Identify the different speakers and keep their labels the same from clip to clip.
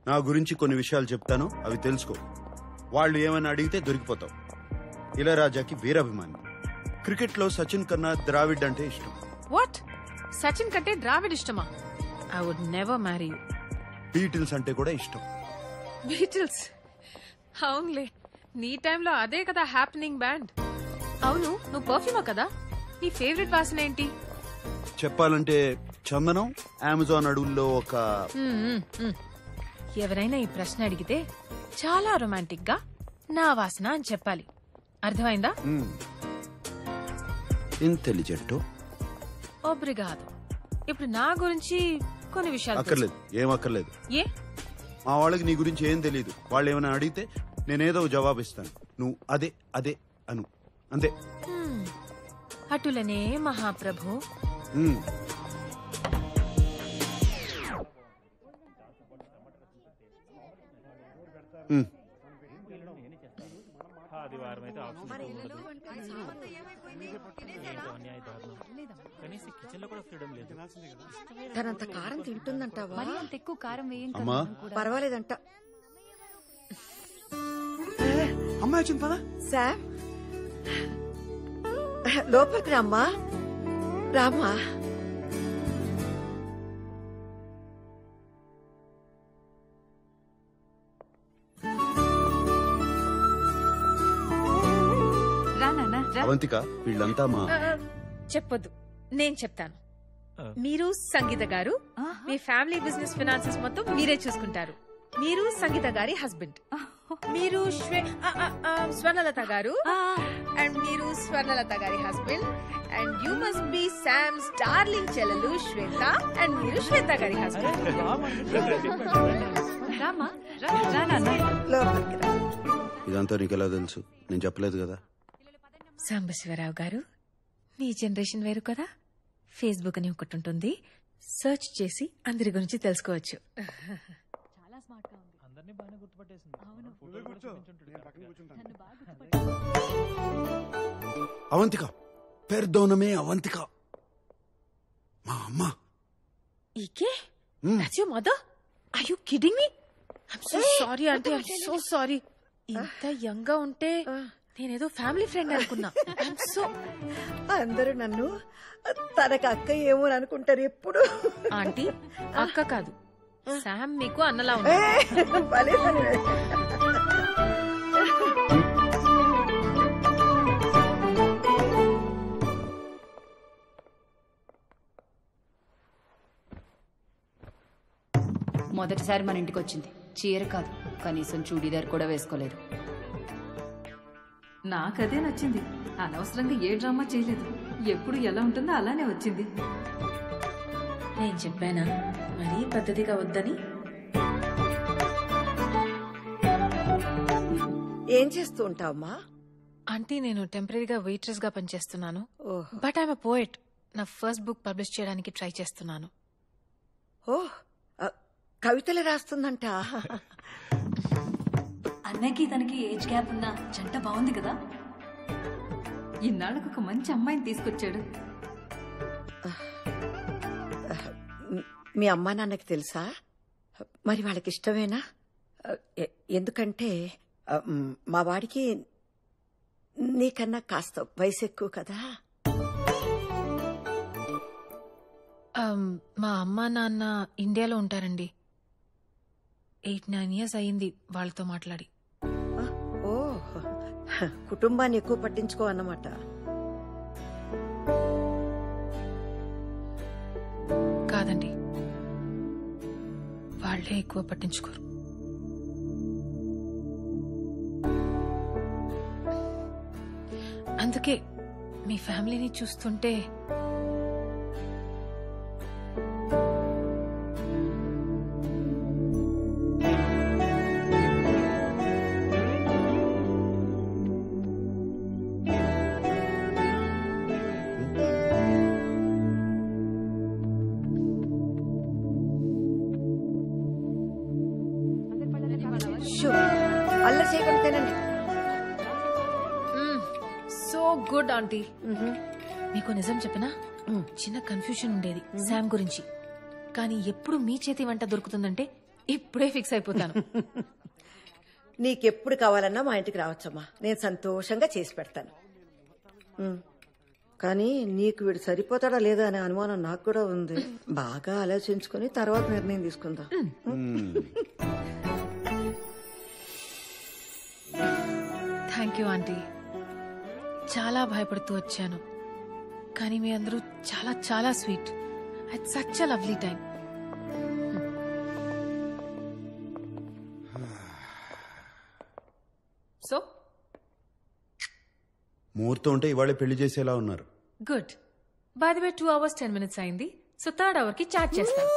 Speaker 1: నా గురించి కొన్ని విషయాలు చెప్తాను, అవి తెలుసుకో. వాళ్ళు ఏమైనా అడిగితే దొరికిపోతావు. ఇళయరాజాకి వీరాభిమాని. క్రికెట్ లో సచిన్ కన్నా ద్రావిడ్ అంటే ఇష్టం.
Speaker 2: వాట్? సచిన్ కంటే ద్రావిడ్ ఇష్టమా? I would never marry you.
Speaker 1: Beatles అంటే కూడా ఇష్టం.
Speaker 2: బీటిల్స్? అవునులే, నీ టైంలో అదే కదా హ్యాపెనింగ్ బ్యాండ్. అవును, నువ్వు పర్ఫ్యూమా కదా? నీ ఫేవరెట్ వాసన ఏంటి?
Speaker 1: చెప్పాలంటే చందనం. అమెజాన్ అడవుల్లో ఒక
Speaker 2: ఎవరైనా ఈ ప్రశ్న అడిగితే చాలా రొమాంటిక్ గా నా వాసన అని చెప్పాలి. అర్థమైందా?
Speaker 1: ఇంటెలిజెంట్.
Speaker 2: ఒబ్రిగాదో. ఇప్పుడు నా గురించి కొన్ని విషయాలు
Speaker 1: అక్కర్లేదు. ఏం అక్కర్లేదు.
Speaker 2: ఏ?
Speaker 1: మా వాళ్ళకి నీ గురించి ఏం తెలియదు. వాళ్ళు ఏమైనా అడిగితే నేనేదో జవాబు ఇస్తాను, నువ్వు అదే అదే అను, అంతే.
Speaker 2: అటులనే మహాప్రభు.
Speaker 3: తనంత కారం తింటుందంటావా?
Speaker 4: అంత ఎక్కువ కారం వేయం.
Speaker 3: పర్వాలేదంట.
Speaker 1: అమ్మాయి వచ్చింది పదా.
Speaker 3: శామ్, లోపలికి రామ్మా. రామ్మా.
Speaker 1: అవంతిక, వీళ్ళంతా మా...
Speaker 2: చెప్పొద్దు, నేను చెప్తాను. మీరు సంగీత గారు, మీ ఫ్యామిలీ బిజినెస్ ఫైనాన్సెస్ మొత్తం మీరే చూసుకుంటారు. మీరు సంగీత గారి హస్బెండ్. మీరు స్వర్ణలత గారు, అండ్ మీరు స్వర్ణలత గారి husband. And you must be Sam's darling చెల్లెలు శ్వేత, అండ్ మీరు శ్వేత గారి హస్బెండ్.
Speaker 1: ఇదంతా నీకెలా తెలుసు? నేను చెప్పలేదు కదా.
Speaker 2: సాంబశివరావు గారు, మీ జనరేషన్ వేరు కదా. ఫేస్బుక్ అని ఒకటి ఉంటుంది, సర్చ్ చేసి అందరి గురించి తెలుసుకోవచ్చు.
Speaker 1: అవంతిక, పెర్దోనమే అవంతిక, మా అమ్మ.
Speaker 2: ఈకే? That's your mother? Are you kidding me? I'm so sorry auntie, I'm so sorry. ఇంత యంగ్ గా ఉంటే నేనేదో ఫ్యామిలీ ఫ్రెండ్ అనుకున్నా.
Speaker 3: అందరూ నన్ను తనకు అక్క ఏమో అనుకుంటారు ఎప్పుడు.
Speaker 2: ఆంటీ, అక్క కాదు, శామ్ మీకు అన్నలా ఉంది.
Speaker 4: మొదటిసారి మన ఇంటికి వచ్చింది. చీర కాదు, కనీసం చూడీదార్ కూడా వేసుకోలేదు.
Speaker 5: నాకదే నచ్చింది. అనవసరంగా ఏ డ్రామా చేయలేదు. ఎప్పుడు ఎలా ఉంటుందో అలానే వచ్చింది.
Speaker 2: నేను చెప్పానా మరీ పద్ధతిగా వద్దని?
Speaker 3: ఏం చేస్తూ ఉంటావమ్మా?
Speaker 2: ఆంటీ, నేను టెంపరీగా వెయిట్రెస్ గా పనిచేస్తున్నాను. But I'm a poet. నా ఫస్ట్ బుక్ పబ్లిష్ చేయడానికి ట్రై చేస్తున్నాను.
Speaker 3: ఓహ్, కవితలు రాస్తుందంట.
Speaker 5: అన్నకి తనకి ఏజ్ గ్యాప్ ఉన్న జంట బాగుంది కదా. ఇన్నాళ్ళకు ఒక మంచి అమ్మాయిని తీసుకొచ్చాడు.
Speaker 3: మీ అమ్మా నాన్నకి తెలుసా? మరి వాళ్ళకి ఇష్టమేనా? ఎందుకంటే మా వాడికి నీకన్నా కాస్త వయసు ఎక్కువ కదా.
Speaker 2: మా అమ్మా నాన్న ఇండియాలో ఉంటారండి. 8-9 years అయ్యింది వాళ్ళతో మాట్లాడి.
Speaker 3: ఓ, కుటుంబాన్ని ఎక్కువ పట్టించుకో అన్నమాట.
Speaker 2: కాదండి, వాళ్ళే ఎక్కువ పట్టించుకోరు. అందుకే మీ ఫ్యామిలీని చూస్తుంటే
Speaker 3: అల్లరి చేయకుండా తినండి.
Speaker 2: So good aunty. మీకు నిజం చెప్పినా చిన్న కన్ఫ్యూషన్ ఉండేది శామ్ గురించి. కానీ ఎప్పుడు మీ చేతి వంట దొరుకుతుందంటే ఇప్పుడే ఫిక్స్ అయిపోతాను.
Speaker 3: నీకెప్పుడు కావాలన్నా మా ఇంటికి రావచ్చమ్మా, నేను సంతోషంగా చేసి పెడతాను. కానీ నీకు వీడు సరిపోతాడా లేదా అనే అనుమానం నాకు కూడా ఉంది. బాగా ఆలోచించుకుని తర్వాత నిర్ణయం తీసుకుందాం.
Speaker 2: Thank you aunty. చాలా భయపడుతూ వచ్చాను, కానీ మీ అందరూ చాలా చాలా sweet. It's such a lovely time. So
Speaker 1: ముహూర్తం ఉంటే ఇవాళే పెళ్లి చేసేలా ఉన్నారు.
Speaker 2: Good. By the way 2 hours 10 minutes అయింది. సో 3rd hour కి చార్జ్ చేస్తాను.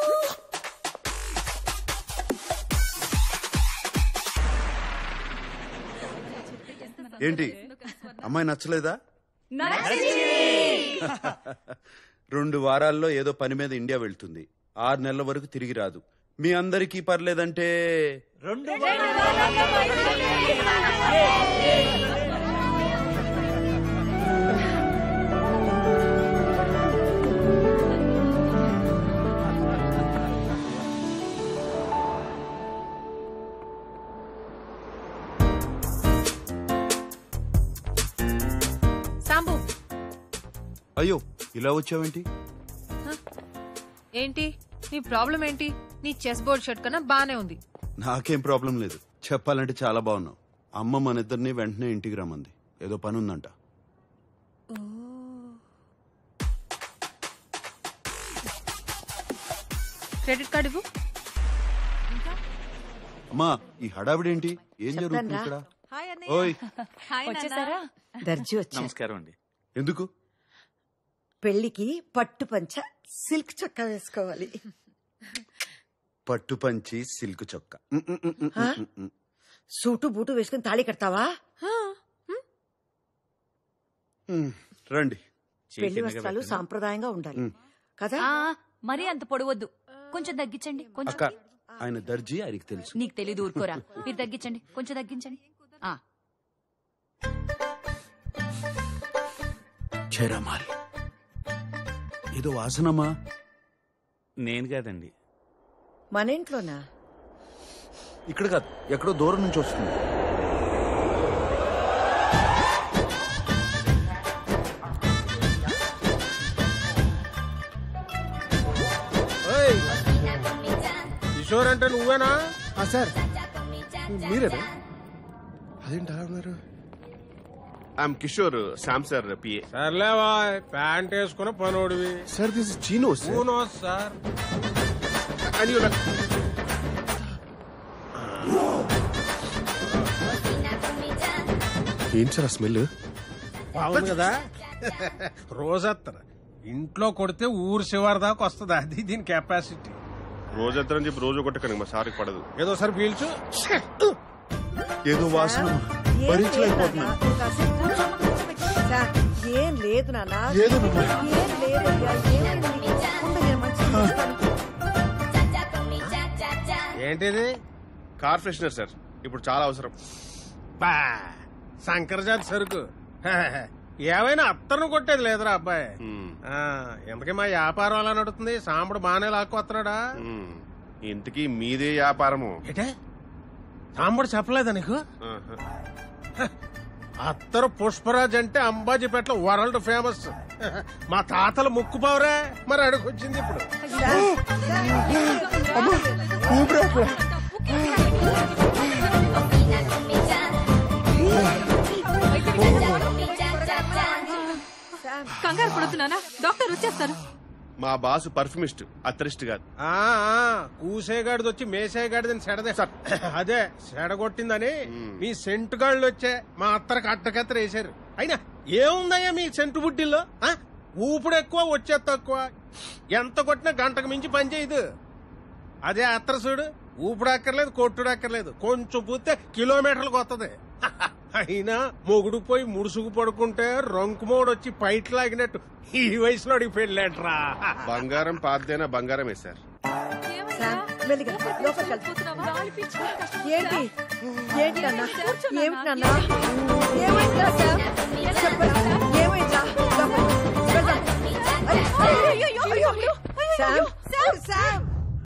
Speaker 1: ఏంటి అమ్మాయి నచ్చలేదా? 2 వారాల్లో ఏదో పని మీద ఇండియా వెళ్తుంది. 6 నెలల వరకు తిరిగి రాదు. మీ అందరికీ పర్లేదంటే
Speaker 6: 2
Speaker 2: సాంబు,
Speaker 1: అయ్యో ఇలా వచ్చావేంటి?
Speaker 2: ఏంటి నీ ప్రాబ్లం ఏంటి? నీ చెస్ బోర్డ్ షర్ట్ కన్నా బానే ఉంది.
Speaker 1: నాకేం ప్రాబ్లం లేదు. చెప్పాలంటే చాలా బాగున్నావు. అమ్మ మన ఇద్దరిని వెంటనే ఇంటికి రమ్మంది. ఏదో పని ఉందంట.
Speaker 2: క్రెడిట్ కార్డు ఇవ్వు.
Speaker 1: అమ్మా ఈ హడావిడేంటి? ఏం జరుగుతుంది ఇక్కడ? ఓయ్
Speaker 4: వచ్చేసారా?
Speaker 3: దర్జీ వచ్చా.
Speaker 6: నమస్కారం అండి.
Speaker 1: ఎందుకు?
Speaker 3: పెళ్లికి పట్టు పంచ సిల్క్ చొక్కా వేసుకోవాలి.
Speaker 1: పట్టు పంచి సిల్క్ చొక్కా.
Speaker 3: సూటు బూటు వేసుకుని తాళి కడతావా?
Speaker 1: రండి.
Speaker 3: పెళ్లి వస్త్రాలు సాంప్రదాయంగా ఉండాలి కదా?
Speaker 4: మరీ అంత పొడవద్దు, కొంచెం తగ్గించండి. కొంచెం.
Speaker 1: అక్క ఆయన దర్జీ, ఆయనకి తెలుసు.
Speaker 4: నీకు తెలీదు, ఊరుకోరా. మీరు తగ్గించండి, కొంచెం తగ్గించండి.
Speaker 1: చేరమాల్ ఏదో వాసనమా?
Speaker 6: నేను కాదండి.
Speaker 3: మన ఇంట్లోనా?
Speaker 1: ఇక్కడ కాదు, ఎక్కడో దూరం నుంచి వస్తుంది.
Speaker 7: కిషోర్ అంటే నువ్వేనా?
Speaker 8: సార్ మీరేనా? అదేంటి అలా ఉన్నారు?
Speaker 9: I'm Kishore, Sam sir PA.
Speaker 7: సర్లేవా, ప్యాంట్ వేసుకున్న పనోడివి.
Speaker 8: Sir this is chino
Speaker 7: sir.
Speaker 8: ఏంటి సార్ ఆ స్మెల్?
Speaker 7: బాగుంది కదా. రోజత్తర ఇంట్లో కొడితే ఊరు శివారు దాకా వస్తుంది. అది దీని కెపాసిటీ.
Speaker 9: రోజంతరం చెప్పి రోజు కొట్టకండి, మా సార్కి పడదు.
Speaker 7: ఏదో సార్ పీల్చు.
Speaker 1: ఏదో వాసన భరించలేకపోతున్నా.
Speaker 3: ఏం లేదు నాన్న.
Speaker 7: ఏంటిది?
Speaker 9: కార్ ఫ్రెషనర్ సార్, ఇప్పుడు చాలా అవసరం.
Speaker 7: బా శంకరజాతి సరుకు. ఏమైనా అత్తను కొట్టేది లేదురా అబ్బాయి. ఎందుకే మా వ్యాపారం అలా నడుతుంది? సాంబడు బానే లాక్కొస్తున్నాడా?
Speaker 9: ఇంతకీ మీదే వ్యాపారము?
Speaker 7: ఏటే సాంబడు చెప్పలేదా నీకు? అత్తరు పుష్పరాజ్ అంటే అంబాజీపేటలో వరల్డ్ ఫేమస్. మా తాతలు ముక్కుపోవరే, మరి అడుగొచ్చింది ఇప్పుడు.
Speaker 5: కంగారు పడుతున్నానా? డాక్టర్ వచ్చేస్తారు.
Speaker 9: మా బాసు పర్ఫ్యూమిస్ట్, అత్తరిస్ట్ కాదు.
Speaker 7: కూసేగాడిది వచ్చి మేసేగాడిదని సెడదే. అదే సెడగొట్టిందని మీ సెంటు గాళ్ళు వచ్చే మా అత్తరికి అట్టకత్తర వేశారు. అయినా ఏముందయ్యా మీ సెంటు బుడ్డిల్లో? ఊపుడు ఎక్కువ, వచ్చే తక్కువ. ఎంత కొట్టినా గంటకు మించి పని చేయదు. అదే అత్తర చూడు, ఊపుడు అక్కర్లేదు, కొట్టుడు అక్కర్లేదు, కొంచెం పూస్తే కిలోమీటర్లకు వస్తుంది. అయినా మొగుడు పోయి ముడుసుకు పడుకుంటే రంకుమోడు వచ్చి పైట్ లాగినట్టు ఈ వయసులో పెళ్ళేట్రా.
Speaker 9: బంగారం పాతదైనా బంగారమే సార్.
Speaker 3: ఏంటి ఏంటి నాన్న? ఏమిటి నాన్న? ఏమైందా సార్? ఏమైందా? శామ్